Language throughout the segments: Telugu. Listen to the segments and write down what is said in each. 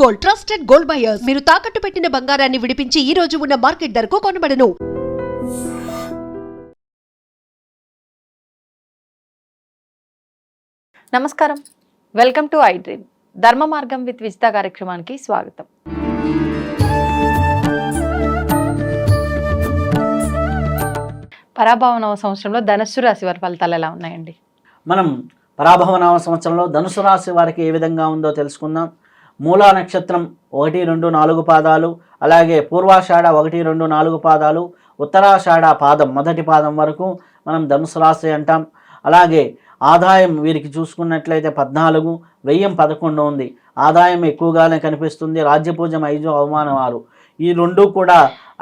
Gold, trusted gold buyers. మీరు తాకట్టు పెట్టిన బంగారాన్ని విడిపించి ఈ రోజు ఉన్న మార్కెట్ ధరకు కొనబడను. నమస్కారం, వెల్కమ్ టు ఐ డ్రీమ్. ధర్మ మార్గం విత్ విజిత కార్యక్రమానికి స్వాగతం. పరాభవ సంవత్సరంలో ధనుస్సు రాశి వారి ఫలితాలు ఎలా ఉన్నాయండి? మనం పరాభవ సంవత్సరంలో ధనుసు రాశి వారికి ఏ విధంగా ఉందో తెలుసుకుందాం. మూలా నక్షత్రం 1, 2, 4 పాదాలు, అలాగే పూర్వాషాఢ 1, 2, 4 పాదాలు, ఉత్తరాషాఢ పాదం మొదటి పాదం వరకు మనం ధనుసు రాశి అంటాం. అలాగే ఆదాయం వీరికి చూసుకున్నట్లయితే 14, వ్యయం 11 ఉంది. ఆదాయం ఎక్కువగానే కనిపిస్తుంది. రాజ్యపూజ్యం 5, అవమానం 6. ఈ రెండు కూడా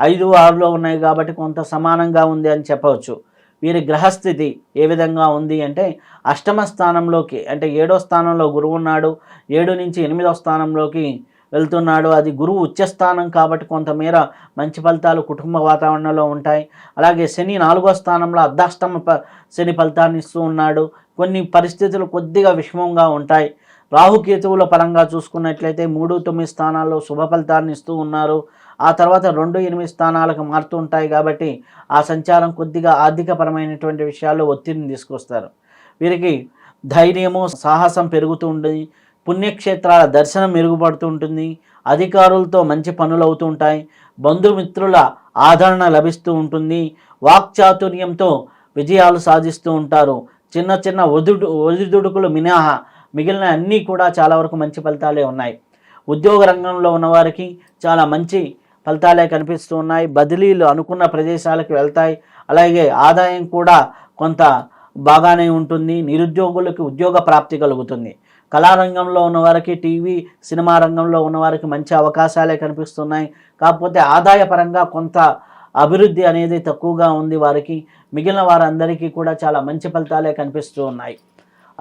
5, 6లో ఉన్నాయి కాబట్టి కొంత సమానంగా ఉంది అని చెప్పవచ్చు. వీరి గ్రహస్థితి ఏ విధంగా ఉంది అంటే అష్టమ స్థానంలోకి, అంటే 7వ స్థానంలో గురువు ఉన్నాడు. 7 నుంచి 8వ స్థానంలోకి వెళ్తున్నాడు. అది గురువు ఉచ్చస్థానం కాబట్టి కొంతమేర మంచి ఫలితాలు కుటుంబ వాతావరణంలో ఉంటాయి. అలాగే శని 4వ స్థానంలో అర్ధాష్టమ శని ఫలితాన్ని ఇస్తూ ఉన్నాడు. కొన్ని పరిస్థితులు కొద్దిగా విషమంగా ఉంటాయి. రాహుకేతువుల పరంగా చూసుకున్నట్లయితే 3, 9 స్థానాల్లో శుభ ఫలితాన్ని ఇస్తూ ఉన్నారు. ఆ తర్వాత 2, 8 స్థానాలకు మారుతూ ఉంటాయి కాబట్టి ఆ సంచారం కొద్దిగా ఆర్థికపరమైనటువంటి విషయాల్లో ఒత్తిడిని తీసుకొస్తారు. వీరికి ధైర్యము, సాహసం పెరుగుతూ ఉంటుంది. పుణ్యక్షేత్రాల దర్శనం మెరుగుపడుతూ ఉంటుంది. అధికారులతో మంచి పనులు అవుతూ ఉంటాయి. బంధుమిత్రుల ఆదరణ లభిస్తూ ఉంటుంది. వాక్చాతుర్యంతో విజయాలు సాధిస్తూ ఉంటారు. చిన్న చిన్న ఒడిదుడుకులు మినహా మిగిలిన అన్నీ కూడా చాలా వరకు మంచి ఫలితాలే ఉన్నాయి. ఉద్యోగ రంగంలో ఉన్నవారికి చాలా మంచి ఫలితాలే కనిపిస్తూ ఉన్నాయి. బదిలీలు అనుకున్న ప్రదేశాలకు వెళ్తాయి. అలాగే ఆదాయం కూడా కొంత బాగానే ఉంటుంది. నిరుద్యోగులకు ఉద్యోగ ప్రాప్తి కలుగుతుంది. కళారంగంలో ఉన్నవారికి, టీవీ సినిమా రంగంలో ఉన్నవారికి మంచి అవకాశాలే కనిపిస్తున్నాయి. కాకపోతే ఆదాయపరంగా కొంత అభివృద్ధి అనేది తక్కువగా ఉంది వారికి. మిగిలిన వారందరికీ కూడా చాలా మంచి ఫలితాలే కనిపిస్తూ ఉన్నాయి.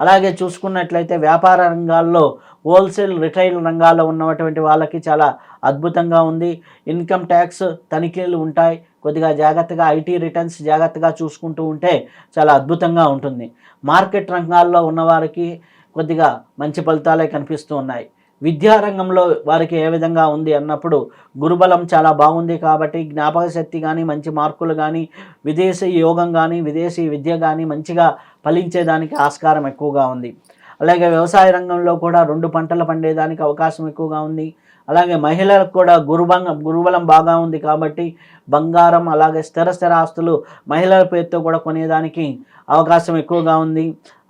అలాగే చూసుకున్నట్లయితే వ్యాపార రంగాల్లో, హోల్సేల్, రిటైల్ రంగాల్లో ఉన్నటువంటి వాళ్ళకి చాలా అద్భుతంగా ఉంది. ఇన్కమ్ ట్యాక్స్ తనిఖీలు ఉంటాయి. కొద్దిగా జాగ్రత్తగా ఐటీ రిటర్న్స్ జాగ్రత్తగా చూసుకుంటూ ఉంటే చాలా అద్భుతంగా ఉంటుంది. మార్కెట్ రంగాల్లో ఉన్నవారికి కొద్దిగా మంచి ఫలితాలే కనిపిస్తూ ఉన్నాయి. విద్యారంగంలో వారికి ఏ విధంగా ఉంది అన్నప్పుడు గురుబలం చాలా బాగుంది కాబట్టి జ్ఞాపక శక్తి కానీ, మంచి మార్కులు కానీ, విదేశీ యోగం కానీ, విదేశీ విద్య కానీ మంచిగా ఫలించేదానికి ఆస్కారం ఎక్కువగా ఉంది. అలాగే వ్యవసాయ రంగంలో కూడా 2 పంటలు పండేదానికి అవకాశం ఎక్కువగా ఉంది. అలాగే మహిళలకు కూడా గురుబలం బాగా ఉంది కాబట్టి బంగారం, అలాగే స్థిర ఆస్తులు మహిళల పేరుతో కూడా కొనేదానికి అవకాశం ఎక్కువగా ఉంది.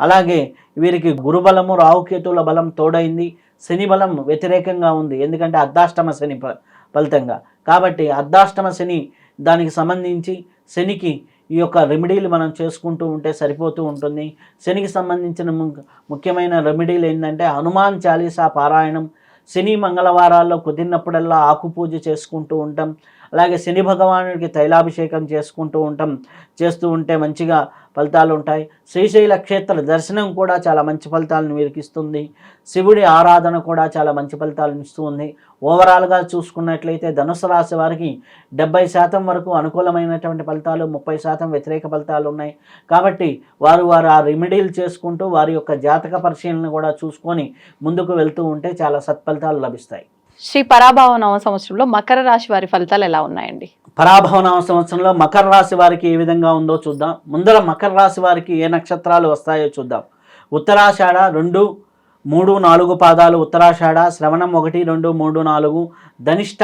అలాగే వీరికి గురుబలము, రాహుకేతువుల బలం తోడైంది. శని బలం వ్యతిరేకంగా ఉంది, ఎందుకంటే అర్ధాష్టమ శని ఫలితంగా. కాబట్టి అర్ధాష్టమ శని దానికి సంబంధించి శనికి ఈ యొక్క రెమెడీలు మనం చేసుకుంటూ ఉంటే సరిపోతూ ఉంటుంది. శనికి సంబంధించిన ముఖ్యమైన రెమెడీలు ఏంటంటే హనుమాన్ చాలీసా పారాయణం, శని మంగళవారాల్లో కుదిరినప్పుడల్లా ఆకు పూజ చేసుకుంటూ ఉంటాం. అలాగే శని భగవానుడికి తైలాభిషేకం చేస్తూ ఉంటే మంచిగా ఫలితాలు ఉంటాయి. శ్రీశైల క్షేత్ర దర్శనం కూడా చాలా మంచి ఫలితాలను వీరికి ఇస్తుంది. శివుడి ఆరాధన కూడా చాలా మంచి ఫలితాలను ఇస్తుంది. ఓవరాల్గా చూసుకున్నట్లయితే ధనుసు రాశి వారికి 70% వరకు అనుకూలమైనటువంటి ఫలితాలు, 30% వ్యతిరేక ఫలితాలు ఉన్నాయి. కాబట్టి వారు ఆ రెమెడీలు చేసుకుంటూ వారి యొక్క జాతక పరిశీలన కూడా చూసుకొని ముందుకు వెళ్తూ ఉంటే చాలా సత్ఫలితాలు లభిస్తాయి. శ్రీ పరాభవ సంవత్సరంలో మకర రాశి వారి ఫలితాలు ఎలా ఉన్నాయండి? పరాభవ సంవత్సరంలో మకర రాశి వారికి ఏ విధంగా ఉందో చూద్దాం. ముందర మకర రాశి వారికి ఏ నక్షత్రాలు వస్తాయో చూద్దాం. ఉత్తరాషాఢ 2, 3, 4 పాదాలు ఉత్తరాషాఢ, శ్రవణం 1, 2, 3, 4, ధనిష్ట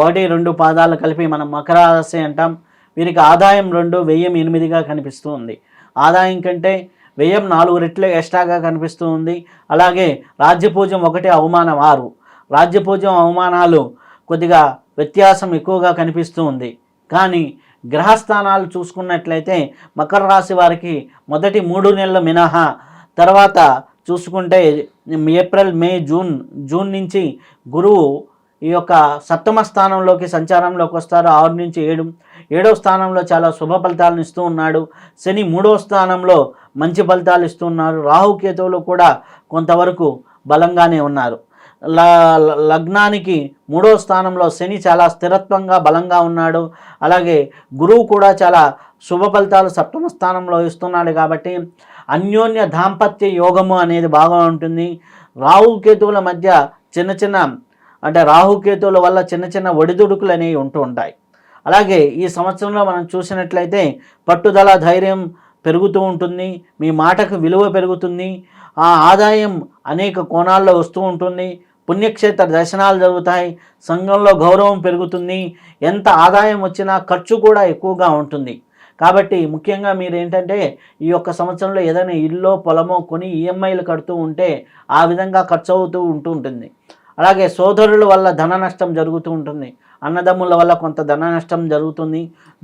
1, 2 పాదాలు కలిపి మనం మకర రాశి అంటాం. వీరికి ఆదాయం 2, వ్యయం 8గా కనిపిస్తూ ఉంది. ఆదాయం కంటే వ్యయం 4 రెట్లు ఎక్స్ట్రాగా కనిపిస్తూ ఉంది. అలాగే రాజ్యపూజ్యం 1, అవమానం 6. రాజ్యపూజ్యం, అవమానాలు కొద్దిగా వ్యత్యాసం ఎక్కువగా కనిపిస్తూ ఉంది. కానీ గ్రహస్థానాలు చూసుకున్నట్లయితే మకర రాశి వారికి మొదటి 3 నెలలు మినహా తర్వాత చూసుకుంటే ఏప్రిల్, మే, జూన్ నుంచి గురువు ఈ యొక్క 7వ స్థానంలోకి సంచారంలోకి వస్తారు. 6 నుంచి 7. 7వ స్థానంలో చాలా శుభ ఫలితాలను ఇస్తూ ఉన్నాడు. శని 3వ స్థానంలో మంచి ఫలితాలు ఇస్తూ ఉన్నారు. రాహుకేతువులు కూడా కొంతవరకు బలంగానే ఉన్నారు. లగ్నానికి 3వ స్థానంలో శని చాలా స్థిరత్వంగా బలంగా ఉన్నాడు. అలాగే గురువు కూడా చాలా శుభ ఫలితాలు 7వ స్థానంలో ఇస్తున్నాడు కాబట్టి అన్యోన్య దాంపత్య యోగము అనేది బాగా ఉంటుంది. రాహుకేతువుల మధ్య చిన్న చిన్న అంటే రాహుకేతువుల వల్ల చిన్న చిన్న ఒడిదుడుకులు అనేవి ఉంటూ ఉంటాయి. అలాగే ఈ సంవత్సరంలో మనం చూసినట్లయితే పట్టుదల, ధైర్యం పెరుగుతూ ఉంటుంది. మీ మాటకు విలువ పెరుగుతుంది. ఆ ఆదాయం అనేక కోణాల్లో వస్తూ ఉంటుంది. పుణ్యక్షేత్ర దర్శనాలు జరుగుతాయి. సంఘంలో గౌరవం పెరుగుతుంది. ఎంత ఆదాయం వచ్చినా ఖర్చు కూడా ఎక్కువగా ఉంటుంది. కాబట్టి ముఖ్యంగా మీరు ఏంటంటే ఈ యొక్క సంవత్సరంలో ఏదైనా ఇల్లు, పొలమో కొని ఈఎంఐలు కడుతూ ఉంటే ఆ విధంగా ఖర్చు అవుతూ ఉంటుంది. అలాగే సోదరుల వల్ల ధన నష్టం జరుగుతూ ఉంటుంది. అన్నదమ్ముల వల్ల కొంత ధన నష్టం జరుగుతుంది.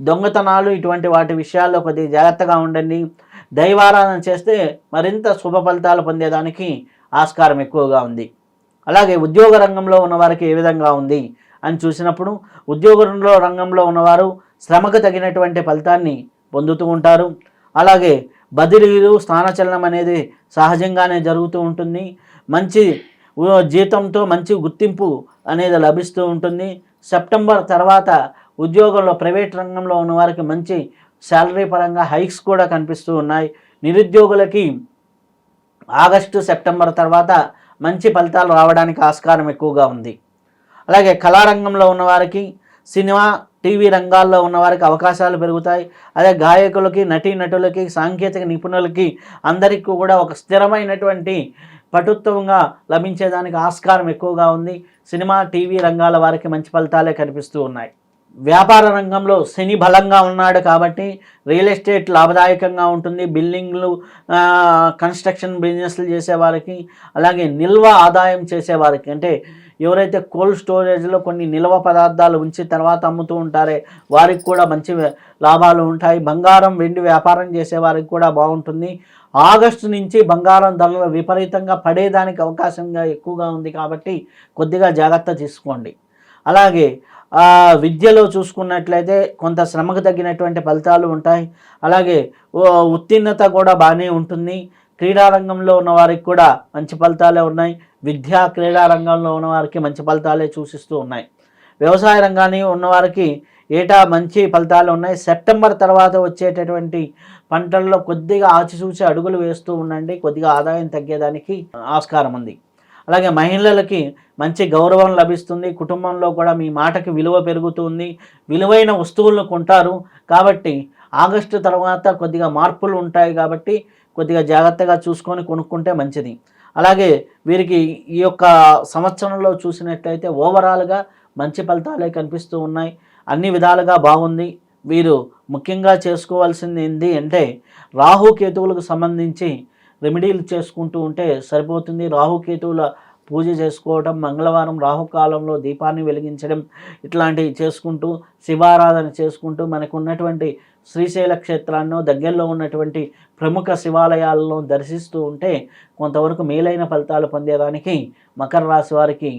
దొంగతనాలు ఇటువంటి వాటి విషయాల్లో కొద్దిగా జాగ్రత్తగా ఉండండి. దైవారాధన చేస్తే మరింత శుభ ఫలితాలు పొందేదానికి ఆస్కారం ఎక్కువగా ఉంది. అలాగే ఉద్యోగ రంగంలో ఉన్నవారికి ఏ విధంగా ఉంది అని చూసినప్పుడు ఉద్యోగంలో రంగంలో ఉన్నవారు శ్రమకు తగినటువంటి ఫలితాన్ని పొందుతూ ఉంటారు. అలాగే బదిలీలు, స్థానచలనం అనేది సహజంగానే జరుగుతూ ఉంటుంది. మంచి జీతంతో మంచి గుర్తింపు అనేది లభిస్తూ ఉంటుంది. సెప్టెంబర్ తర్వాత ఉద్యోగంలో ప్రైవేట్ రంగంలో ఉన్నవారికి మంచి శాలరీ పరంగా హైక్స్ కూడా కనిపిస్తూ ఉన్నాయి. నిరుద్యోగులకి ఆగస్టు, సెప్టెంబర్ తర్వాత మంచి ఫలితాలు రావడానికి ఆస్కారం ఎక్కువగా ఉంది. అలాగే కళారంగంలో ఉన్నవారికి, సినిమా, టీవీ రంగాల్లో ఉన్నవారికి అవకాశాలు పెరుగుతాయి. అదే గాయకులకి, నటీనటులకి, సాంకేతిక నిపుణులకి అందరికీ కూడా ఒక స్థిరమైనటువంటి పటుత్వంగా లభించేదానికి ఆస్కారం ఎక్కువగా ఉంది. సినిమా, టీవీ రంగాల వారికి మంచి ఫలితాలే కనిపిస్తూ ఉన్నాయి. వ్యాపార రంగంలో శని బలంగా ఉన్నాడు కాబట్టి రియల్ ఎస్టేట్ లాభదాయకంగా ఉంటుంది. బిల్డింగ్లు, కన్స్ట్రక్షన్ బిజినెస్లు చేసేవారికి, అలాగే నిల్వ ఆదాయం చేసేవారికి, అంటే ఎవరైతే కోల్డ్ స్టోరేజ్లో కొన్ని నిల్వ పదార్థాలు ఉంచి తర్వాత అమ్ముతూ ఉంటారే వారికి కూడా మంచి లాభాలు ఉంటాయి. బంగారం, వెండి వ్యాపారం చేసేవారికి కూడా బాగుంటుంది. ఆగస్టు నుంచి బంగారం ధరలు విపరీతంగా పడేదానికి అవకాశంగా ఎక్కువగా ఉంది కాబట్టి కొద్దిగా జాగ్రత్త తీసుకోండి. అలాగే విద్యలో చూసుకున్నట్లయితే కొంత శ్రమకు తగ్గినటువంటి ఫలితాలు ఉంటాయి. అలాగే ఉత్తీర్ణత కూడా బాగానే ఉంటుంది. క్రీడారంగంలో ఉన్న వారికి కూడా మంచి ఫలితాలే ఉన్నాయి. విద్యా క్రీడా రంగంలో ఉన్నవారికి మంచి ఫలితాలే సూచిస్తూ ఉన్నాయి. వ్యవసాయ రంగాన్ని ఉన్నవారికి ఏటా మంచి ఫలితాలు ఉన్నాయి. సెప్టెంబర్ తర్వాత వచ్చేటటువంటి పంటల్లో కొద్దిగా ఆచిచూచి అడుగులు వేస్తూ ఉండండి. కొద్దిగా ఆదాయం తగ్గేదానికి ఆస్కారం ఉంది. అలాగే మహిళలకి మంచి గౌరవం లభిస్తుంది. కుటుంబంలో కూడా మీ మాటకి విలువ పెరుగుతుంది. విలువైన వస్తువులను కొంటారు కాబట్టి ఆగస్టు తర్వాత కొద్దిగా మార్పులు ఉంటాయి కాబట్టి కొద్దిగా జాగ్రత్తగా చూసుకొని కొనుక్కుంటే మంచిది. అలాగే వీరికి ఈ యొక్క సంవత్సరంలో చూసినట్లయితే ఓవరాల్గా మంచి ఫలితాలే కనిపిస్తూ ఉన్నాయి. అన్ని విధాలుగా బాగుంది. వీరు ముఖ్యంగా చేసుకోవాల్సింది ఏంటి అంటే రాహుకేతువులకు సంబంధించి రెమెడీలు చేసుకుంటూ ఉంటే సరిపోతుంది. రాహుకేతువుల పూజ చేసుకోవడం, మంగళవారం రాహుకాలంలో దీపాన్ని వెలిగించడం, ఇట్లాంటివి చేసుకుంటూ శివారాధన చేసుకుంటూ మనకు ఉన్నటువంటి శ్రీశైల క్షేత్రాన్ని, దగ్గరలో ఉన్నటువంటి ప్రముఖ శివాలయాలను దర్శిస్తూ ఉంటే కొంతవరకు మేలైన ఫలితాలు పొందేదానికి మకర రాశి వారికి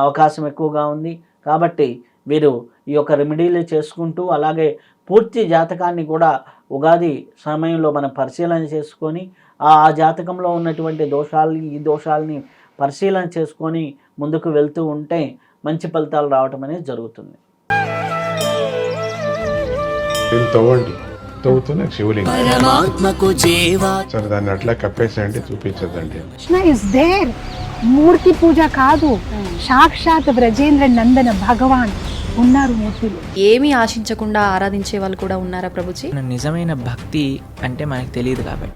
అవకాశం ఎక్కువగా ఉంది. కాబట్టి వీరు ఈ యొక్క రెమెడీలు చేసుకుంటూ అలాగే పూర్తి జాతకాన్ని కూడా ఉగాది సమయంలో మనం పరిశీలన చేసుకొని ఆ జాతకంలో ఉన్నటువంటి దోషాలని, ఈ దోషాలని పరిశీలన చేసుకొని ముందుకు వెళ్తూ ఉంటే మంచి ఫలితాలు రావటం అనేది జరుగుతుంది. తవ్వుతున్న శివలింగం సరే దాన్ని అట్లా కప్పేసేయండి, చూపించదండి. Krishna is there. మూర్తి పూజ కాదు, సాక్షాత్ బ్రజేంద్ర నందన భగవాన్ ఉన్నారు మూర్తిలో. ఏమీ ఆశించకుండా ఆరాధించే వాళ్ళు కూడా ఉన్నారా ప్రభుజీ? నిజమైన భక్తి అంటే మనకు తెలియదు కాబట్టి